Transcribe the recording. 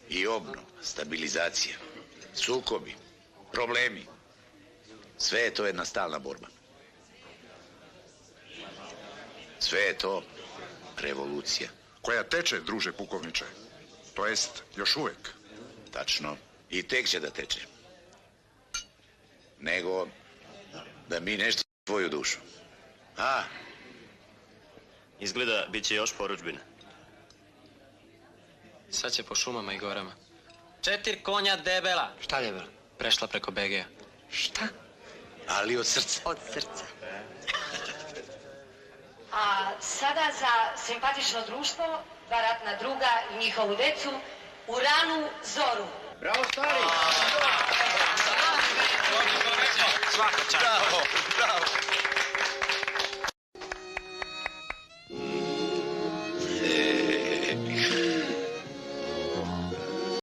I obnov, stabilizacija, sukobi, problemi. Sve je to jedna stalna borba. Sve je to revolucija. Koja teče, druže pukovniče. To jest, još uvek. Tačno. I tek će da teče. Nego da mi nešto tvoju dušu. A? Izgleda, bit će još poručbina. Sad će po šumama i gorama. 4 konja debela. Šta debela? Prešla preko BG-a. Šta? Ali od srca. Od srca. A sada za simpatično društvo, dva ratna druga i njihovu decu, u ranu zoru. Bravo, stari! Svaka čast. Bravo, bravo.